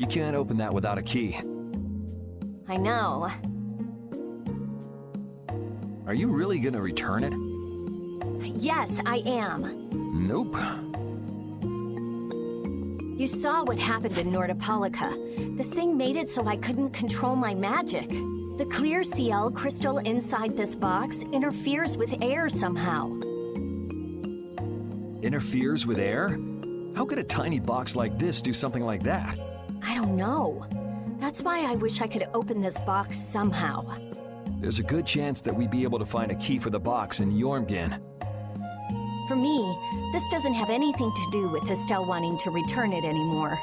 You can't open that without a key. I know. Are you really gonna return it? Yes, I am. Nope. You saw what happened in Nordopolica. This thing made it so I couldn't control my magic. The clear CL crystal inside this box interferes with air somehow. Interferes with air? How could a tiny box like this do something like that? I don't know. That's why I wish I could open this box somehow. There's a good chance that we'd be able to find a key for the box in Jormungand. For me, this doesn't have anything to do with Estelle wanting to return it anymore.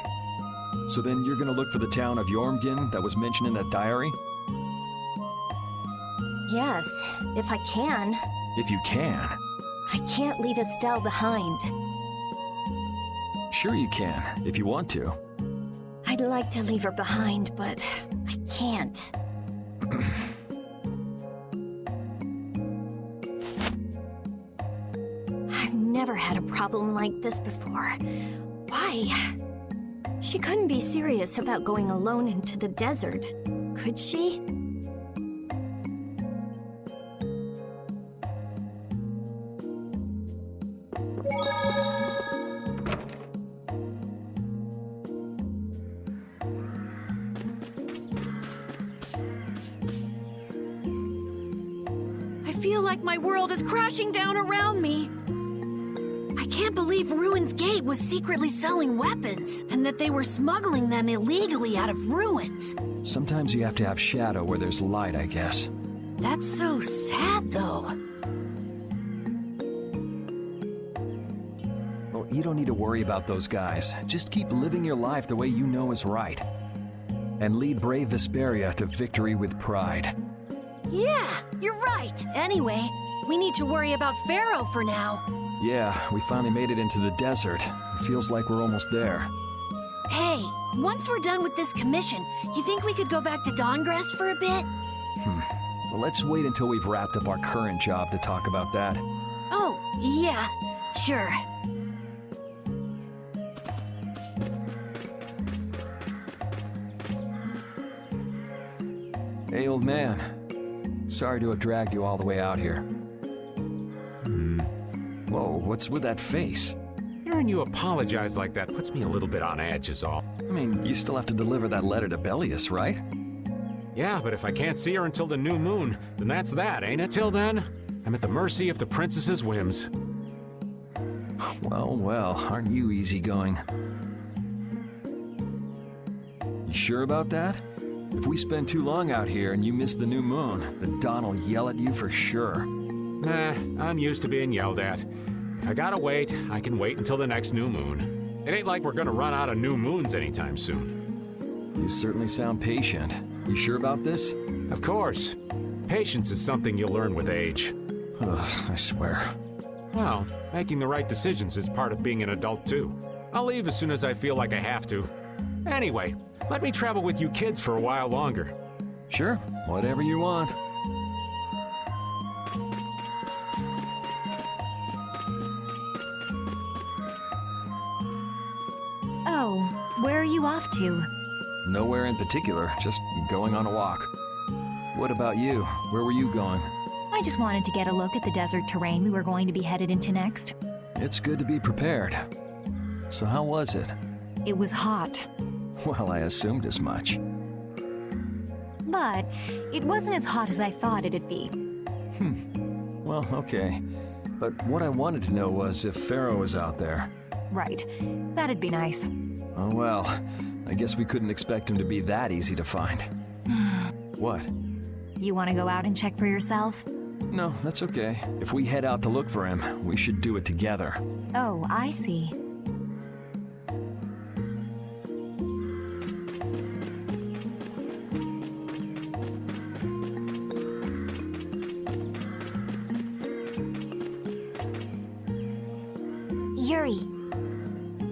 So then you're gonna look for the town of Jormungand that was mentioned in that diary? Yes, if I can. If you can. I can't leave Estelle behind. Sure you can, if you want to. I'd like to leave her behind, but I can't. I've never had a problem like this before. Why? She couldn't be serious about going alone into the desert, could she? I feel like my world is crashing down around me. I can't believe Ruins Gate was secretly selling weapons, and that they were smuggling them illegally out of ruins. Sometimes you have to have shadow where there's light, I guess. That's so sad, though. Well, you don't need to worry about those guys. Just keep living your life the way you know is right. And lead brave Vesperia to victory with pride. Yeah, you're right. Anyway, we need to worry about Pharaoh for now. Yeah, we finally made it into the desert. It feels like we're almost there. Hey, once we're done with this commission, you think we could go back to Dawngrest for a bit? Well, let's wait until we've wrapped up our current job to talk about that. Oh, yeah, sure. Hey, old man. Sorry to have dragged you all the way out here. Whoa, what's with that face? Hearing you apologize like that puts me a little bit on edge is all. I mean, you still have to deliver that letter to Bellius, right? Yeah, but if I can't see her until the new moon, then that's that, ain't it? Till then, I'm at the mercy of the princess's whims. Well, well, aren't you easygoing? You sure about that? If we spend too long out here and you miss the new moon, then Don will yell at you for sure. Nah, I'm used to being yelled at. If I gotta wait, I can wait until the next new moon. It ain't like we're gonna run out of new moons anytime soon. You certainly sound patient. You sure about this? Of course. Patience is something you'll learn with age. Ugh, I swear. Well, making the right decisions is part of being an adult too. I'll leave as soon as I feel like I have to. Anyway, let me travel with you kids for a while longer. Sure, whatever you want. Oh, where are you off to? Nowhere in particular, just going on a walk. What about you? Where were you going? I just wanted to get a look at the desert terrain we were going to be headed into next. It's good to be prepared. So how was it? It was hot, Well, I assumed as much. but it wasn't as hot as I thought it'd be. Well, okay. But what I wanted to know was if Pharaoh was out there. Right. That'd be nice. Oh well, I guess we couldn't expect him to be that easy to find. What? You want to go out and check for yourself? No, that's okay. If we head out to look for him, we should do it together. Oh, I see. Yuri,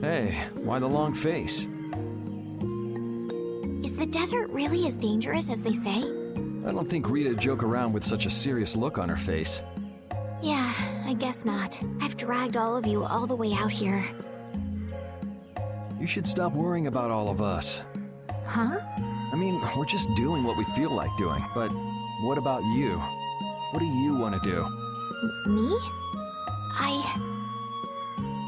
Hey, why the long face? is the desert really as dangerous as they say? I don't think Rita'd joke around with such a serious look on her face. Yeah, I guess not. I've dragged all of you all the way out here. You should stop worrying about all of us. Huh? I mean, we're just doing what we feel like doing. But what about you? What do you want to do? Me?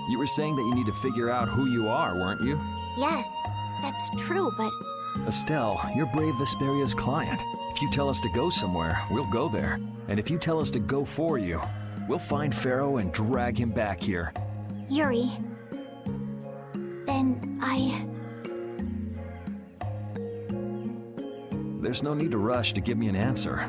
You were saying that you need to figure out who you are, weren't you? Yes, that's true, but Estelle, you're Brave Vesperia's client. If you tell us to go somewhere, we'll go there. And if you tell us to go for you, we'll find Pharaoh and drag him back here. Yuri. Then There's no need to rush to give me an answer.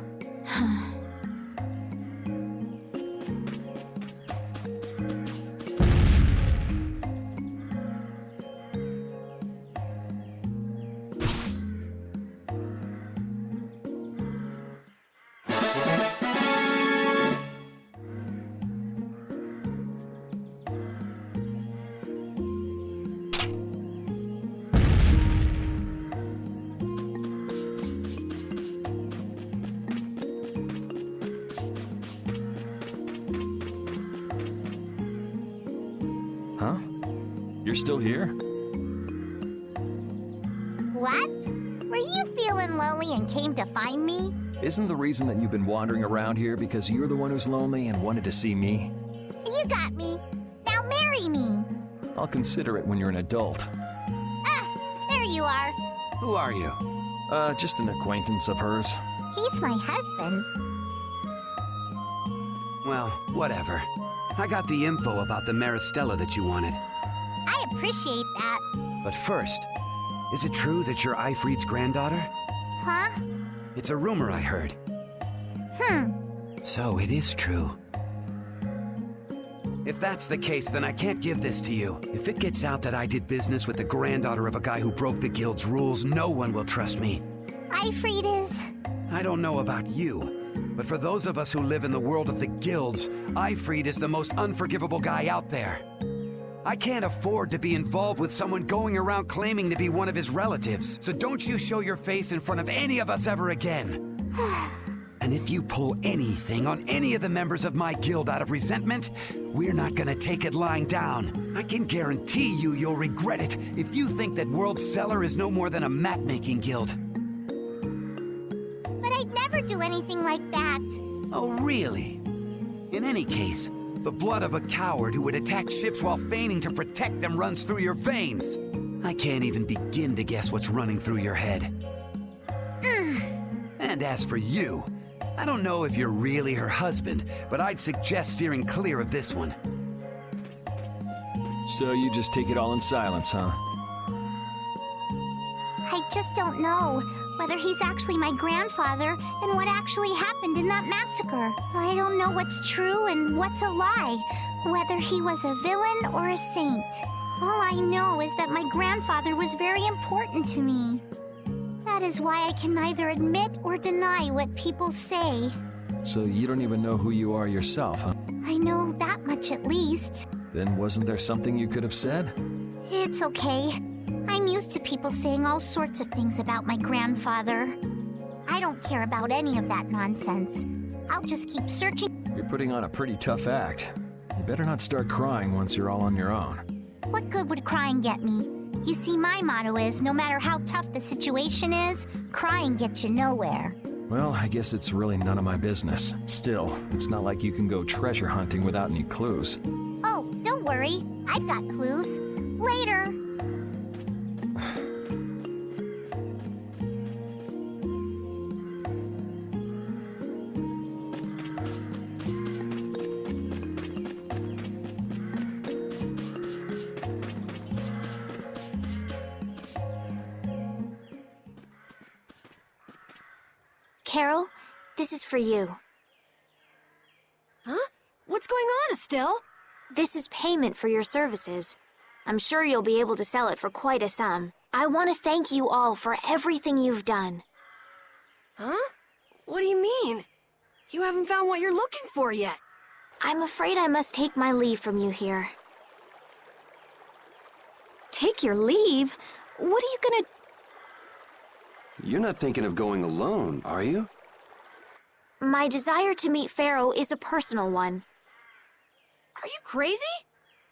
Huh? You're still here? What? Were you feeling lonely and came to find me? Isn't the reason that you've been wandering around here because you're the one who's lonely and wanted to see me? You got me. Now marry me. I'll consider it when you're an adult. Ah, there you are. Who are you? Just an acquaintance of hers. He's my husband. Well, whatever. I got the info about the Maristella that you wanted. I appreciate that. But first, is it true that you're Eifried's granddaughter? Huh? It's a rumor I heard. So it is true. If that's the case, then I can't give this to you. If it gets out that I did business with the granddaughter of a guy who broke the guild's rules, no one will trust me. Eifried is... I don't know about you, but for those of us who live in the world of the guilds, Eifried is the most unforgivable guy out there. I can't afford to be involved with someone going around claiming to be one of his relatives, so don't you show your face in front of any of us ever again. And if you pull anything on any of the members of my guild out of resentment, we're not gonna take it lying down. I can guarantee you'll regret it if you think that World Cellar is no more than a map-making guild. But I'd never do anything like that. Oh, really? In any case, the blood of a coward who would attack ships while feigning to protect them runs through your veins. I can't even begin to guess what's running through your head. And as for you, I don't know if you're really her husband, but I'd suggest steering clear of this one. So you just take it all in silence, huh? I just don't know whether he's actually my grandfather and what actually happened in that massacre. I don't know what's true and what's a lie, whether he was a villain or a saint. All I know is that my grandfather was very important to me. That is why I can neither admit or deny what people say. So you don't even know who you are yourself, huh? I know that much at least. Then wasn't there something you could have said? It's okay. I'm used to people saying all sorts of things about my grandfather. I don't care about any of that nonsense. I'll just keep searching. You're putting on a pretty tough act. You better not start crying once you're all on your own. What good would crying get me? You see, my motto is, no matter how tough the situation is, crying gets you nowhere. Well, I guess it's really none of my business. Still, it's not like you can go treasure hunting without any clues. Oh, don't worry. I've got clues. Later. Carol, this is for you. Huh? What's going on, Estelle? This is payment for your services. I'm sure you'll be able to sell it for quite a sum. I want to thank you all for everything you've done. Huh? What do you mean? You haven't found what you're looking for yet. I'm afraid I must take my leave from you here. Take your leave? What are you gonna... You're not thinking of going alone, are you? My desire to meet Pharaoh is a personal one. Are you crazy?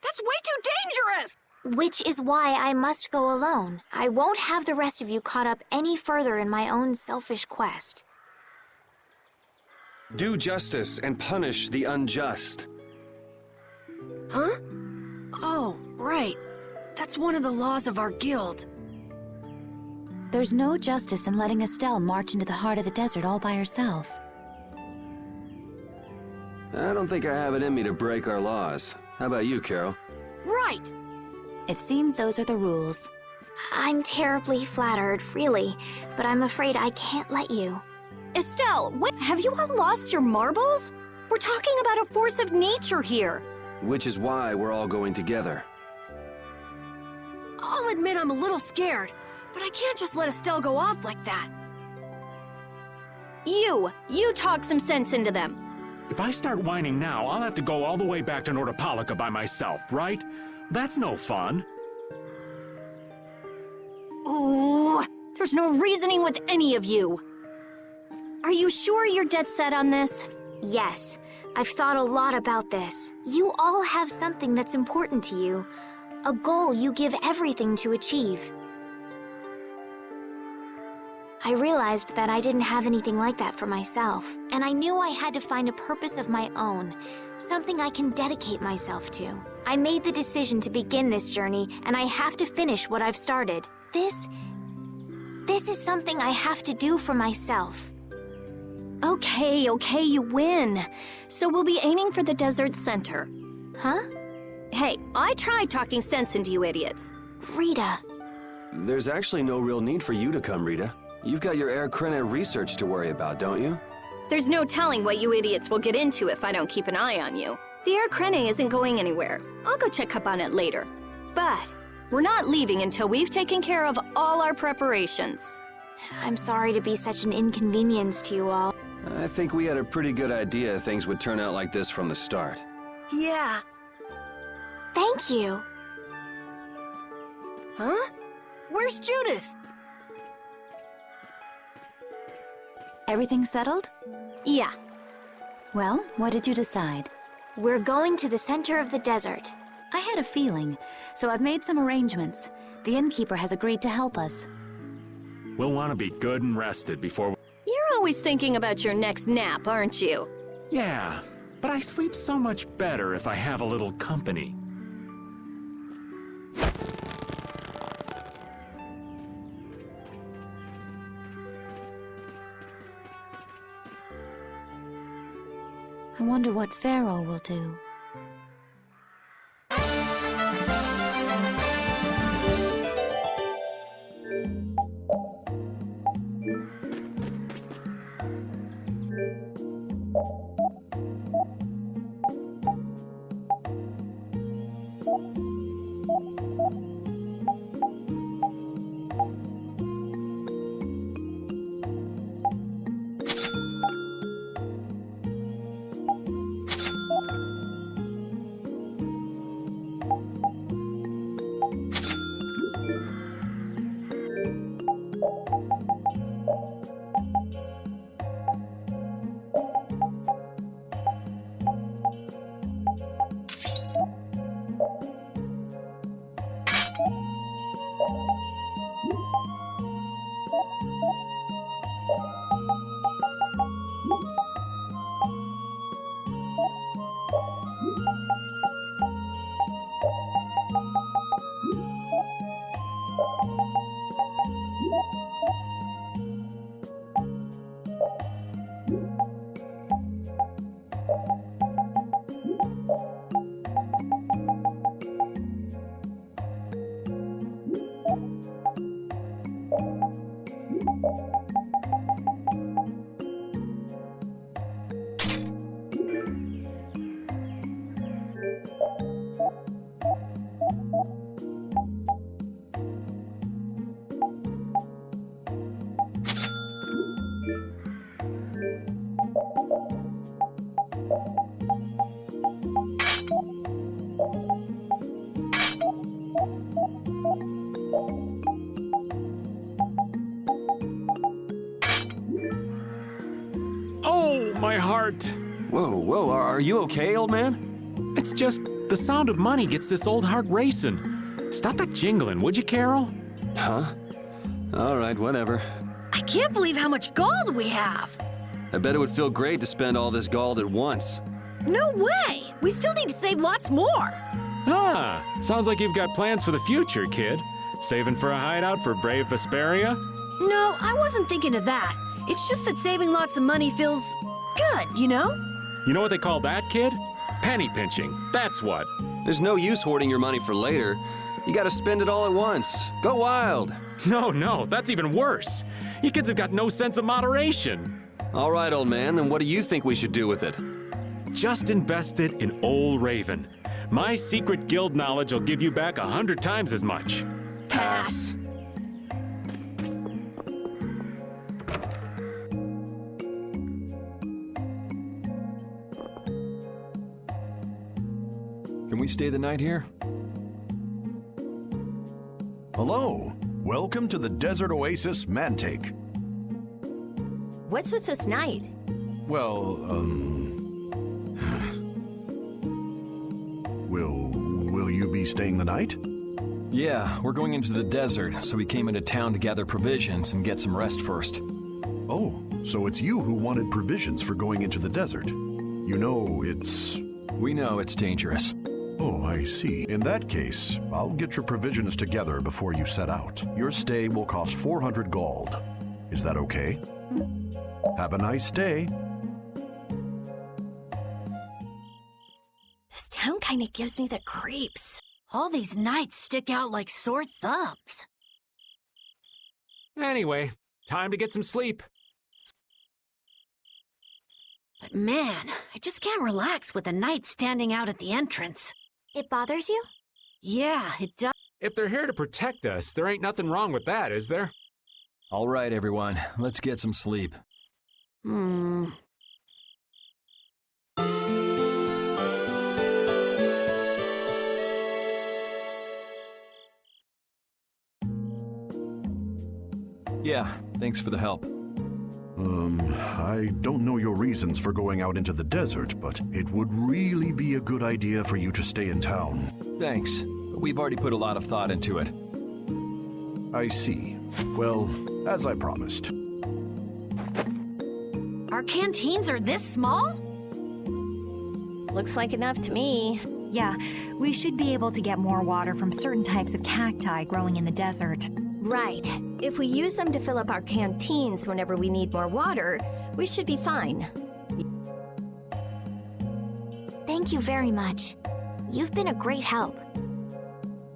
That's way too dangerous! Which is why I must go alone. I won't have the rest of you caught up any further in my own selfish quest. Do justice and punish the unjust. Huh? Oh, right. That's one of the laws of our guild. There's no justice in letting Estelle march into the heart of the desert all by herself. I don't think I have it in me to break our laws. How about you, Carol? Right! It seems those are the rules. I'm terribly flattered, really, but I'm afraid I can't let you. Estelle, what? Have you all lost your marbles? We're talking about a force of nature here. Which is why we're all going together. I'll admit I'm a little scared, but I can't just let Estelle go off like that. You talk some sense into them. If I start whining now, I'll have to go all the way back to Nordopolica by myself, right? That's no fun. Ooh, there's no reasoning with any of you. Are you sure you're dead set on this? Yes, I've thought a lot about this. You all have something that's important to you. A goal you give everything to achieve. I realized that I didn't have anything like that for myself, and I knew I had to find a purpose of my own, something I can dedicate myself to. I made the decision to begin this journey, and I have to finish what I've started. This is something I have to do for myself. Okay, you win. So we'll be aiming for the desert center. Huh? Hey, I tried talking sense into you idiots. Rita. There's actually no real need for you to come, Rita. You've got your Air Krena research to worry about, don't you? There's no telling what you idiots will get into if I don't keep an eye on you. The Air Krena isn't going anywhere. I'll go check up on it later. But we're not leaving until we've taken care of all our preparations. I'm sorry to be such an inconvenience to you all. I think we had a pretty good idea things would turn out like this from the start. Yeah. Thank you. Huh? Where's Judith? Everything settled? Yeah. Well, what did you decide? We're going to the center of the desert. I had a feeling, so I've made some arrangements. The innkeeper has agreed to help us. We'll want to be good and rested before... You're always thinking about your next nap, aren't you? Yeah, but I sleep so much better if I have a little company. I wonder what Pharaoh will do. My heart. Whoa, are you okay, old man? It's just the sound of money gets this old heart racing. Stop that jingling, would you, Carol? Huh? All right, whatever. I can't believe how much gold we have. I bet it would feel great to spend all this gold at once. No way! We still need to save lots more. Ah, sounds like you've got plans for the future, kid. Saving for a hideout for brave Vesperia? No, I wasn't thinking of that. It's just that saving lots of money feels good, you know? You know what they call that, kid? Penny pinching, that's what. There's no use hoarding your money for later. You gotta spend it all at once. Go wild. No, that's even worse. You kids have got no sense of moderation. All right, old man, then what do you think we should do with it? Just invest it in Old Raven. My secret guild knowledge will give you back 100 times as much. Pass. Can we stay the night here? Hello. Welcome to the Desert Oasis Mantake. What's with this night? Well, Will you be staying the night? Yeah, we're going into the desert, so we came into town to gather provisions and get some rest first. Oh, so it's you who wanted provisions for going into the desert. You know, it's... We know it's dangerous. Oh, I see. In that case, I'll get your provisions together before you set out. Your stay will cost 400 gold. Is that okay? Have a nice day. This town kind of gives me the creeps. All these nights stick out like sore thumbs. Anyway, time to get some sleep. But man, I just can't relax with the night standing out at the entrance. It bothers you? Yeah, it does. If they're here to protect us, there ain't nothing wrong with that, is there? All right, everyone, let's get some sleep. Yeah, thanks for the help. I don't know your reasons for going out into the desert, but it would really be a good idea for you to stay in town. Thanks, but we've already put a lot of thought into it. I see. Well, as I promised. Our canteens are this small? Looks like enough to me. Yeah, we should be able to get more water from certain types of cacti growing in the desert. Right. If we use them to fill up our canteens whenever we need more water, we should be fine. Thank you very much. You've been a great help.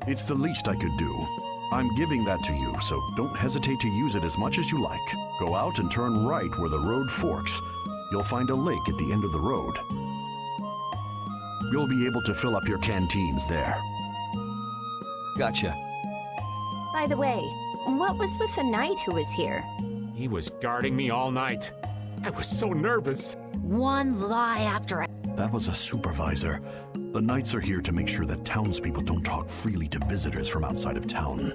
It's the least I could do. I'm giving that to you, so don't hesitate to use it as much as you like. Go out and turn right where the road forks. You'll find a lake at the end of the road. You'll be able to fill up your canteens there. Gotcha. By the way, what was with the knight who was here? He was guarding me all night. I was so nervous. One lie after another. That was a supervisor. The knights are here to make sure that townspeople don't talk freely to visitors from outside of town.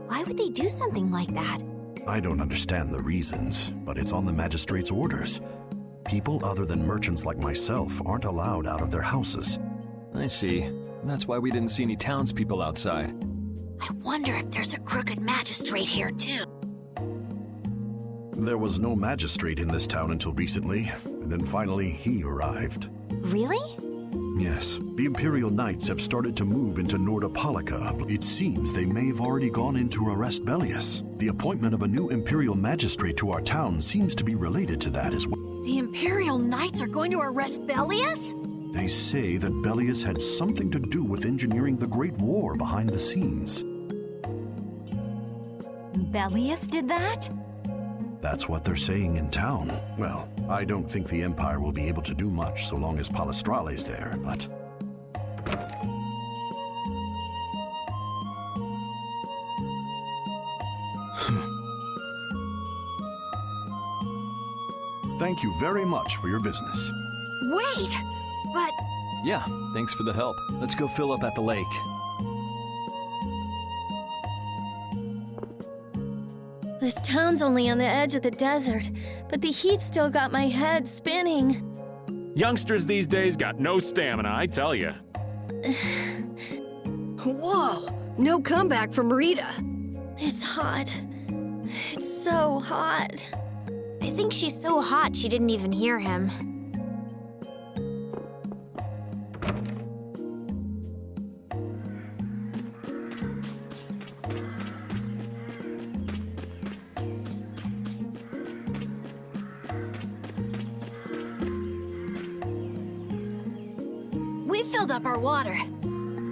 Why would they do something like that? I don't understand the reasons, but it's on the magistrate's orders. People other than merchants like myself aren't allowed out of their houses. I see. That's why we didn't see any townspeople outside. I wonder if there's a crooked magistrate here too. There was no magistrate in this town until recently, and then finally he arrived. Really? Yes, the Imperial Knights have started to move into Nordopolica. It seems they may have already gone in to arrest Bellius. The appointment of a new Imperial magistrate to our town seems to be related to that as well. The Imperial Knights are going to arrest Bellius? They say that Bellius had something to do with engineering the Great War behind the scenes. Bellius did that? That's what they're saying in town. Well, I don't think the Empire will be able to do much so long as Palestrale's there, but... Thank you very much for your business. Wait, but... Yeah, thanks for the help. Let's go fill up at the lake. This town's only on the edge of the desert, but the heat still got my head spinning. Youngsters these days got no stamina, I tell you. Whoa! No comeback from Rita. It's hot. It's so hot. I think she's so hot she didn't even hear him. We filled up our water.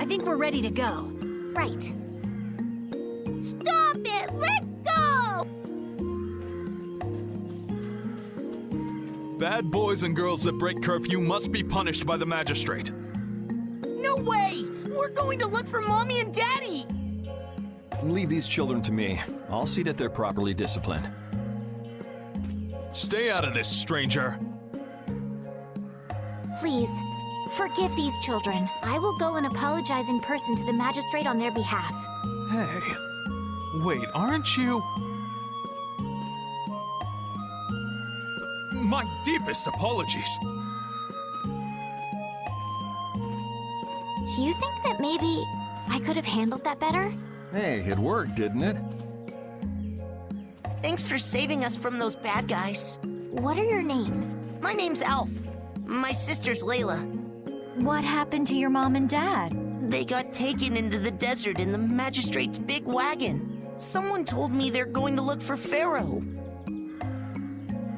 I think we're ready to go. Right. Stop it! Let go! Bad boys and girls that break curfew must be punished by the magistrate. No way! We're going to look for Mommy and Daddy! Leave these children to me. I'll see that they're properly disciplined. Stay out of this, stranger. Please, forgive these children. I will go and apologize in person to the magistrate on their behalf. Hey, wait, aren't you? My deepest apologies. Do you think that maybe I could have handled that better? Hey, it worked, didn't it? Thanks for saving us from those bad guys. What are your names? My name's Alf. My sister's Layla. What happened to your mom and dad? They got taken into the desert in the magistrate's big wagon. Someone told me they're going to look for Pharaoh.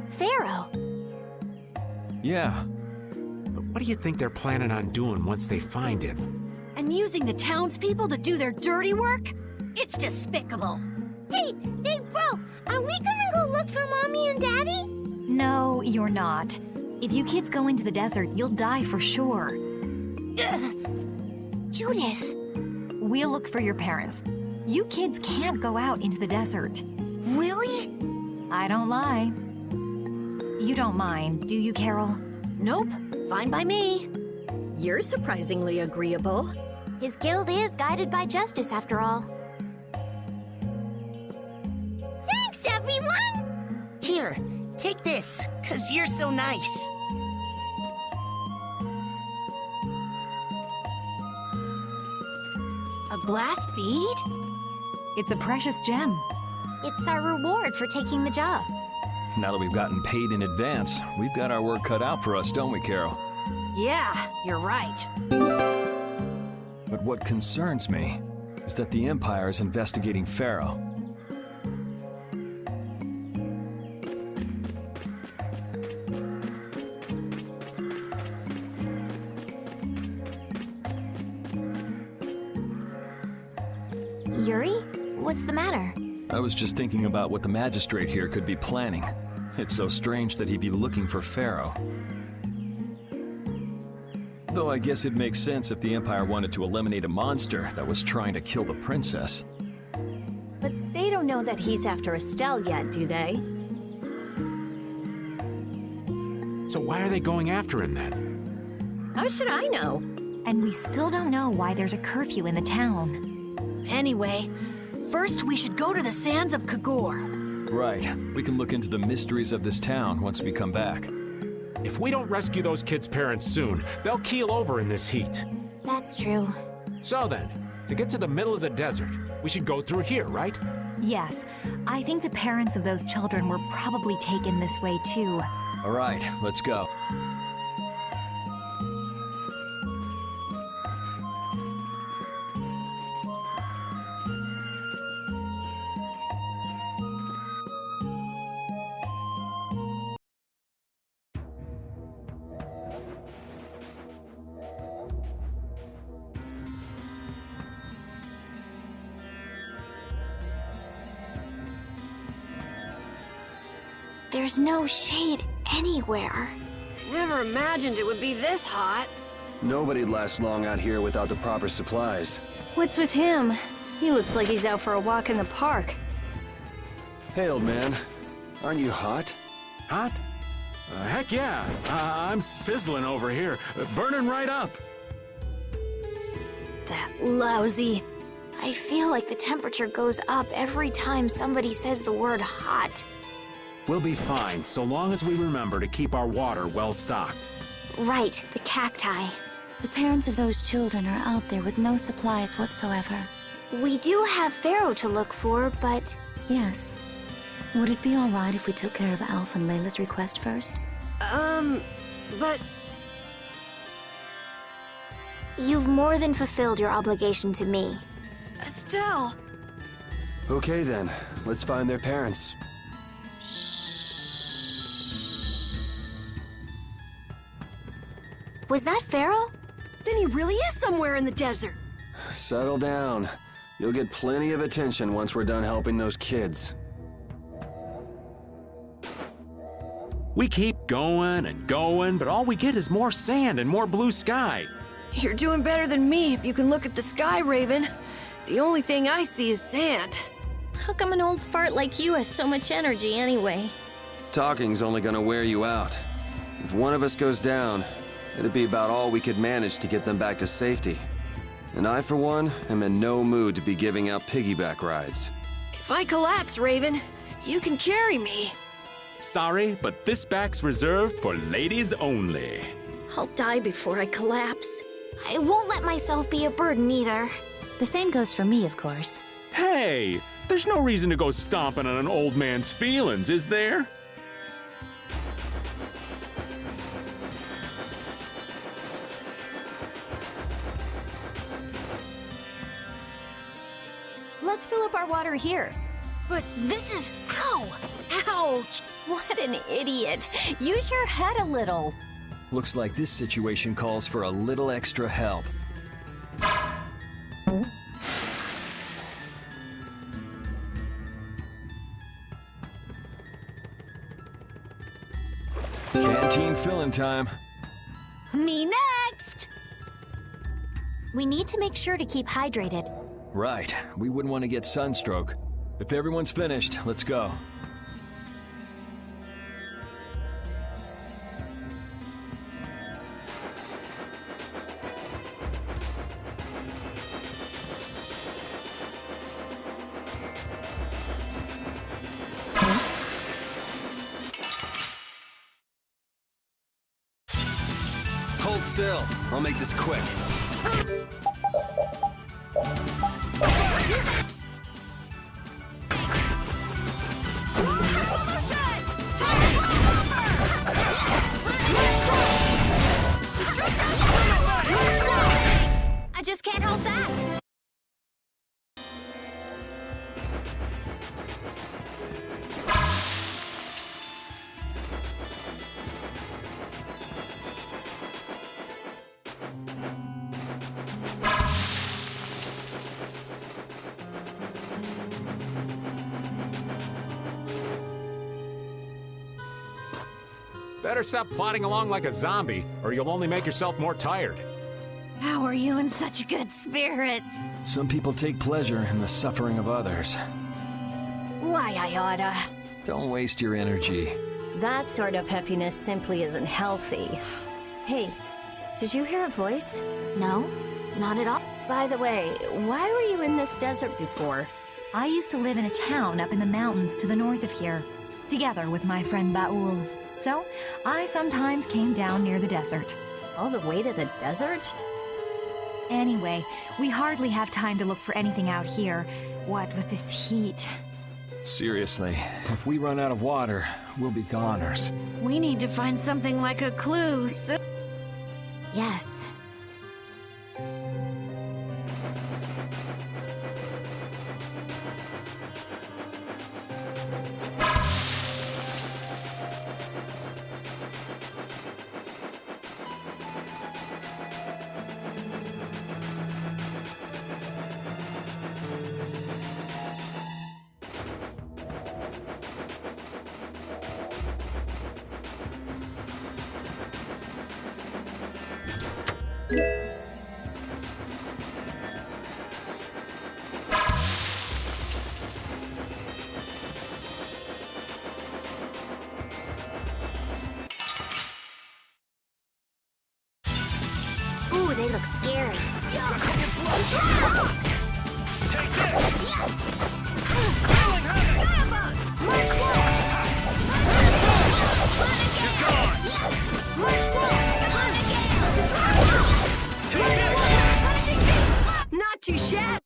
Pharaoh? Yeah. But what do you think they're planning on doing once they find him? And using the townspeople to do their dirty work? It's despicable. Hey, bro, are we gonna go look for Mommy and Daddy? No, you're not. If you kids go into the desert, you'll die for sure. Judith! We'll look for your parents. You kids can't go out into the desert. Really? I don't lie. You don't mind, do you, Carol? Nope, fine by me. You're surprisingly agreeable. His guild is guided by justice, after all. Thanks, everyone! Here, take this, 'cause you're so nice. A glass bead? It's a precious gem. It's our reward for taking the job. Now that we've gotten paid in advance, we've got our work cut out for us, don't we, Carol? Yeah, you're right. But what concerns me is that the Empire is investigating Pharaoh. Yuri? What's the matter? I was just thinking about what the magistrate here could be planning. It's so strange that he'd be looking for Pharaoh. Though I guess it makes sense if the Empire wanted to eliminate a monster that was trying to kill the princess. But they don't know that he's after Estelle yet, do they? So why are they going after him then? How should I know? And we still don't know why there's a curfew in the town. Anyway, first we should go to the sands of Kogorh. Right. We can look into the mysteries of this town once we come back. If we don't rescue those kids' parents soon, they'll keel over in this heat. That's true. So then, to get to the middle of the desert, we should go through here, right? Yes, I think the parents of those children were probably taken this way too. All right, let's go. There's no shade anywhere. Never imagined it would be this hot. Nobody'd last long out here without the proper supplies. What's with him? He looks like he's out for a walk in the park. Hey, old man. Aren't you hot? Hot? Heck yeah. I'm sizzling over here. Burning right up. That lousy. I feel like the temperature goes up every time somebody says the word hot. We'll be fine, so long as we remember to keep our water well stocked. Right, the cacti. The parents of those children are out there with no supplies whatsoever. We do have Pharaoh to look for, but... Yes. Would it be alright if we took care of Alf and Layla's request first? But... You've more than fulfilled your obligation to me. Estelle! Okay then, let's find their parents. Was that Pharaoh? Then he really is somewhere in the desert. Settle down. You'll get plenty of attention once we're done helping those kids. We keep going and going, but all we get is more sand and more blue sky. You're doing better than me if you can look at the sky, Raven. The only thing I see is sand. How come an old fart like you has so much energy anyway? Talking's only gonna wear you out. If one of us goes down, it'd be about all we could manage to get them back to safety. And I, for one, am in no mood to be giving out piggyback rides. If I collapse, Raven, you can carry me. Sorry, but this back's reserved for ladies only. I'll die before I collapse. I won't let myself be a burden either. The same goes for me, of course. Hey, there's no reason to go stomping on an old man's feelings, is there? Let's fill up our water here. But this is... Ow! Ouch! What an idiot. Use your head a little. Looks like this situation calls for a little extra help. Canteen filling time. Me next! We need to make sure to keep hydrated. Right, we wouldn't want to get sunstroke. If everyone's finished, let's go. Hold still. I'll make this quick. I just can't hold back. Better stop plodding along like a zombie, or you'll only make yourself more tired. How are you in such good spirits? Some people take pleasure in the suffering of others. Why, I oughta. Don't waste your energy. That sort of peppiness simply isn't healthy. Hey, did you hear a voice? No, not at all. By the way, why were you in this desert before? I used to live in a town up in the mountains to the north of here, together with my friend Baul. So, I sometimes came down near the desert. All the way to the desert? Anyway, we hardly have time to look for anything out here. What with this heat? Seriously, if we run out of water, we'll be goners. We need to find something like a clue. Yes. Ooh, they look scary. Not too shabby.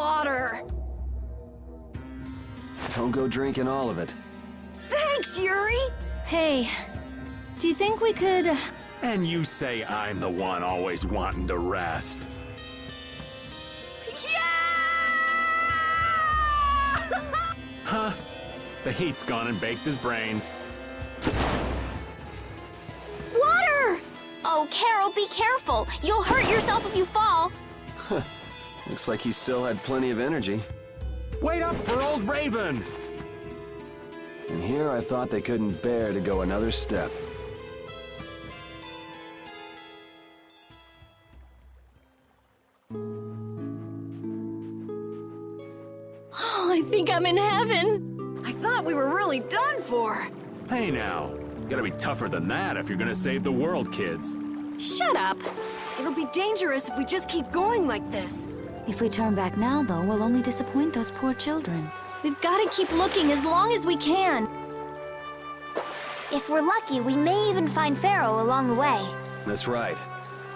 water. Don't go drinking all of it. Thanks, Yuri. Hey, do you think we could... And you say I'm the one always wanting to rest. Yeah! Huh? The heat's gone and baked his brains. Water! Oh, Carol, be careful. You'll hurt yourself if you fall. Looks like he still had plenty of energy. Wait up for old Raven! And here I thought they couldn't bear to go another step. Oh, I think I'm in heaven. I thought we were really done for. Hey now, you gotta be tougher than that if you're gonna save the world, kids. Shut up. It'll be dangerous if we just keep going like this. If we turn back now, though, we'll only disappoint those poor children. We've got to keep looking as long as we can. If we're lucky, we may even find Pharaoh along the way. That's right.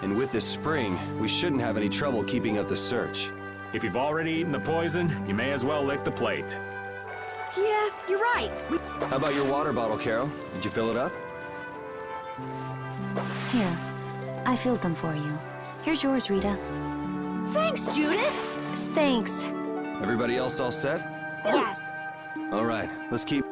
And with this spring, we shouldn't have any trouble keeping up the search. If you've already eaten the poison, you may as well lick the plate. Yeah, you're right. How about your water bottle, Carol? Did you fill it up? Here, I filled them for you. Here's yours, Rita. Thanks, Judith. Thanks. Everybody else all set? Yes. All right, let's keep...